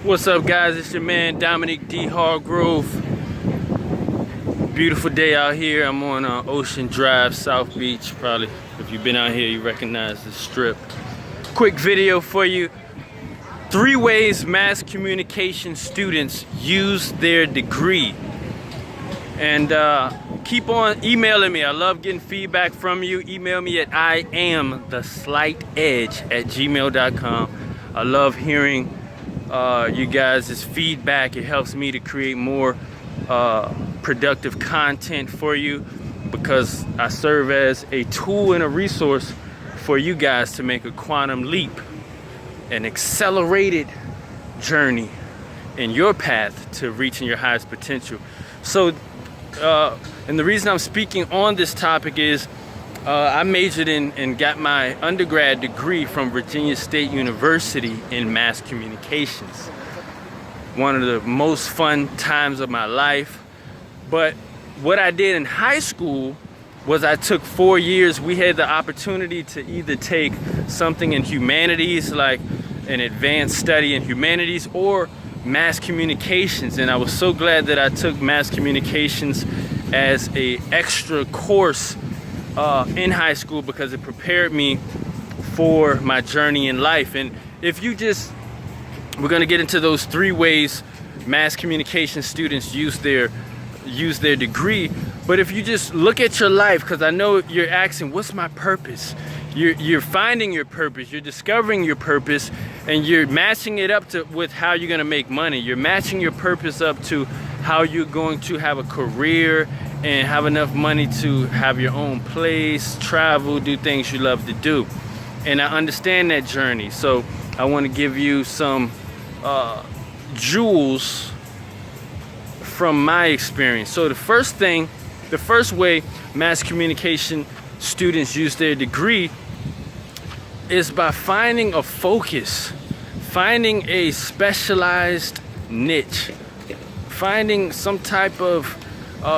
What's up, guys? It's your man Dominic D. Hargrove. Beautiful day out here. I'm on Ocean Drive, South Beach. Probably if you've been out here, you recognize the strip. Quick video for you. 3 ways mass communication students use their degree. And keep on emailing me. I love getting feedback from you. Email me at iamtheslightedge@gmail.com. I love hearing you guys' feedback. It helps me to create more productive content for you, because I serve as a tool and a resource for you guys to make a quantum leap, an accelerated journey in your path to reaching your highest potential. So and the reason I'm speaking on this topic is I majored in and got my undergrad degree from Virginia State University in mass communications. One of the most fun times of my life. But what I did in high school was I took 4 years. We had the opportunity to either take something in humanities, like an advanced study in humanities, or mass communications. And I was so glad that I took mass communications as a extra course in high school, because it prepared me for my journey in life. And if you just, we're going to get into those 3 ways mass communication students use their degree. But if you just look at your life, because I know you're asking, what's my purpose? You're finding your purpose, you're discovering your purpose, and you're matching it up with how you're going to make money. You're matching your purpose up to how you're going to have a career and have enough money to have your own place, travel, do things you love to do. And I understand that journey. So I want to give you some jewels from my experience. So the first way mass communication students use their degree is by finding a focus, finding a specialized niche, finding some type of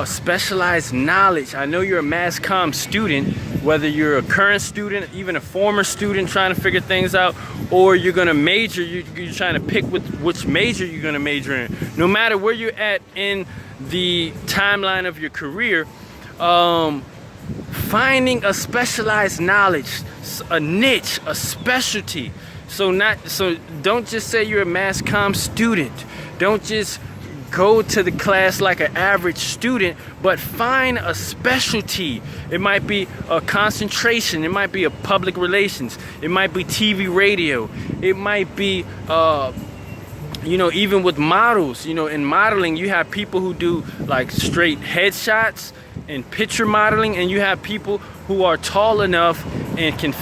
specialized knowledge. I know you're a mass comm student, whether you're a current student, even a former student trying to figure things out, or you're gonna major, you're trying to pick which major you're gonna major in. No matter where you're at in the timeline of your career, finding a specialized knowledge, a niche, a specialty. So don't just say you're a mass comm student. Don't just go to the class like an average student, but find a specialty. It might be a concentration, it might be a public relations, it might be TV, radio, it might be even with models. In modeling, you have people who do like straight headshots and picture modeling, and you have people who are tall enough and can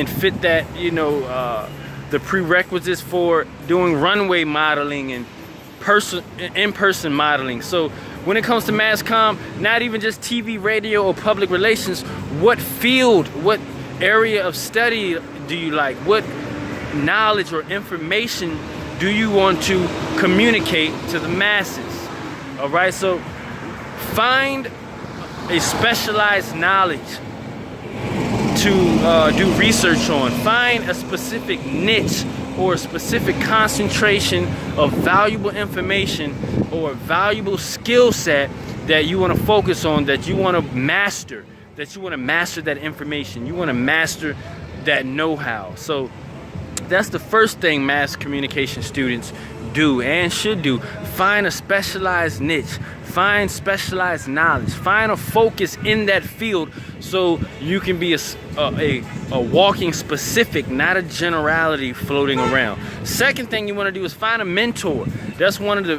fit that, the prerequisites for doing runway modeling and in-person modeling. So when it comes to mass comm, not even just TV, radio, or public relations, what field, what area of study do you like? What knowledge or information do you want to communicate to the masses? All right, so find a specialized knowledge to do research on. Find a specific niche or a specific concentration of valuable information or valuable skill set that you want to focus on, that you want to master, that information. You want to master that know-how. So that's the first thing mass communication students do and should do. Find a specialized niche, find specialized knowledge, find a focus in that field, so you can be a walking specific, not a generality floating around. Second thing you want to do is find a mentor. That's one of the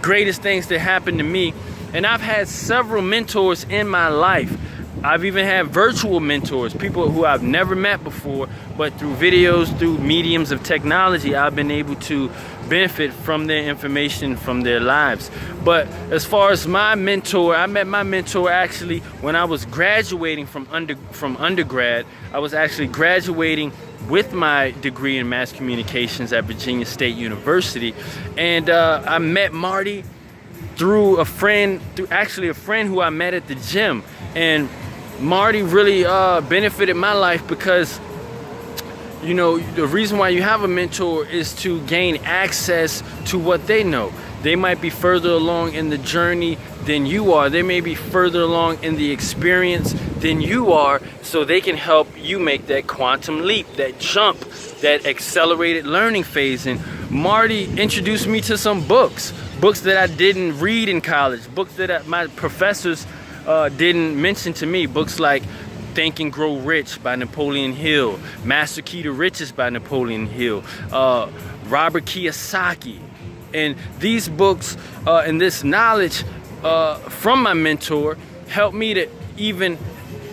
greatest things that happened to me, and I've had several mentors in my life. I've even had virtual mentors, people who I've never met before, but through videos, through mediums of technology, I've been able to benefit from their information, from their lives. But as far as my mentor, I met my mentor actually when I was graduating from undergrad. I was actually graduating with my degree in mass communications at Virginia State University, and I met Marty through a friend who I met at the gym. And Marty really benefited my life because you know, the reason why you have a mentor is to gain access to what they know. They might be further along in the journey than you are. They may be further along in the experience than you are, so they can help you make that quantum leap, that jump, that accelerated learning phase. And Marty introduced me to some books that I didn't read in college, books that my professors didn't mention to me, books like Think and Grow Rich by Napoleon Hill, Master Key to Riches by Napoleon Hill, Robert Kiyosaki. And these books and this knowledge from my mentor helped me to even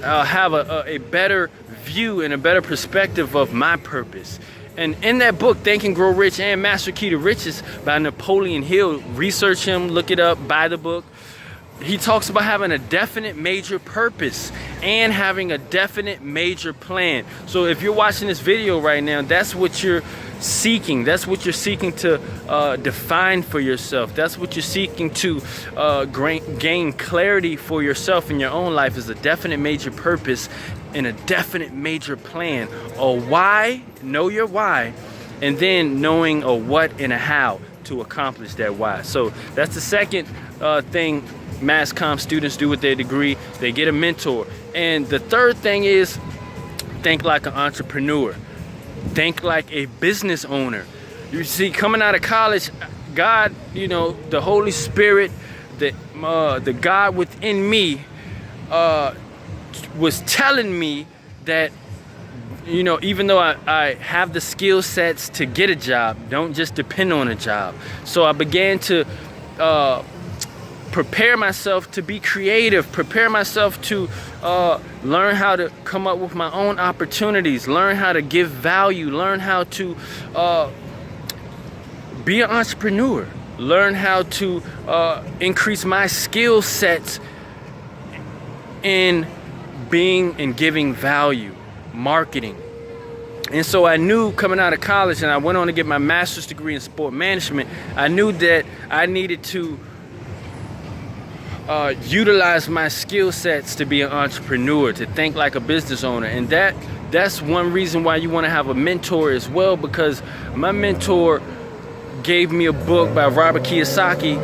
have a better view and a better perspective of my purpose. And in that book, Think and Grow Rich and Master Key to Riches by Napoleon Hill, research him, look it up, buy the book. He talks about having a definite major purpose and having a definite major plan. So if you're watching this video right now, that's what you're seeking. That's what you're seeking to define for yourself. That's what you're seeking to gain clarity for yourself in your own life, is a definite major purpose and a definite major plan. A why, know your why, and then knowing a what and a how to accomplish that why. So that's the second thing Mass Comm students do with their degree. They get a mentor. And the third thing is think like an entrepreneur. Think like a business owner. You see, coming out of college, God, you know, the Holy Spirit, the God within me was telling me that, you know, even though I have the skill sets to get a job, don't just depend on a job. So I began to prepare myself to be creative, prepare myself to learn how to come up with my own opportunities, learn how to give value, learn how to be an entrepreneur, learn how to increase my skill sets in being and giving value, marketing. And so I knew coming out of college, and I went on to get my master's degree in sport management, I knew that I needed to utilize my skill sets to be an entrepreneur, to think like a business owner. And that's one reason why you want to have a mentor as well, because my mentor gave me a book by Robert Kiyosaki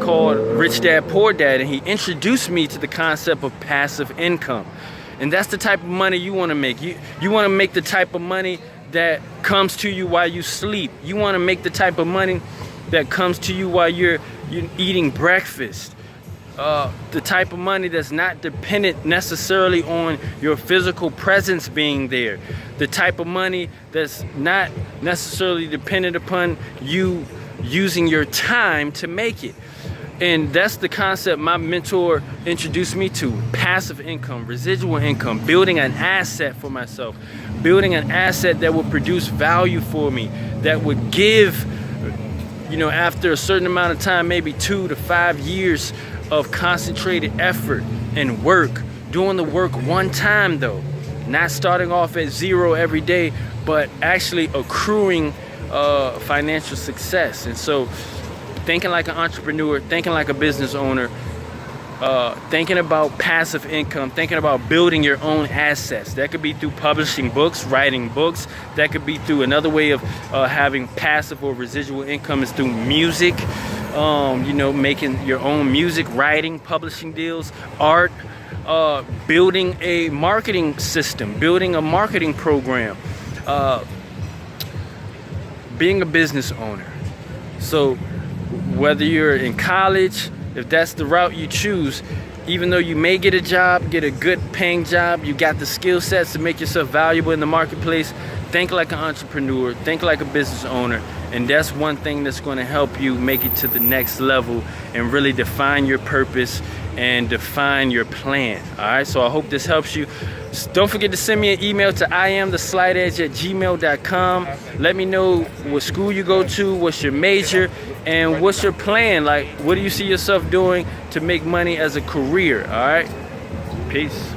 called Rich Dad Poor Dad, and he introduced me to the concept of passive income. And that's the type of money you want to make. You want to make the type of money that comes to you while you sleep. You want to make the type of money that comes to you while you're eating breakfast. The type of money that's not dependent necessarily on your physical presence being there. The type of money that's not necessarily dependent upon you using your time to make it. And that's the concept my mentor introduced me to: passive income, residual income, building an asset for myself, building an asset that would produce value for me, that would give, you know, after a certain amount of time, maybe 2 to 5 years of concentrated effort and work, doing the work one time though, not starting off at zero every day, but actually accruing financial success. And so thinking like an entrepreneur, thinking like a business owner, thinking about passive income, thinking about building your own assets. That could be through publishing books, writing books. That could be through another way of having passive or residual income is through music. You know, making your own music, writing, publishing deals, art, building a marketing system, building a marketing program, being a business owner. So whether you're in college, if that's the route you choose, even though you may get a job, get a good paying job, you got the skill sets to make yourself valuable in the marketplace, think like an entrepreneur, think like a business owner. And that's one thing that's going to help you make it to the next level and really define your purpose and define your plan. All right, so I hope this helps you. Don't forget to send me an email to iamtheslightedge@gmail.com. Let me know what school you go to, what's your major, and what's your plan. Like, what do you see yourself doing to make money as a career? All right, peace.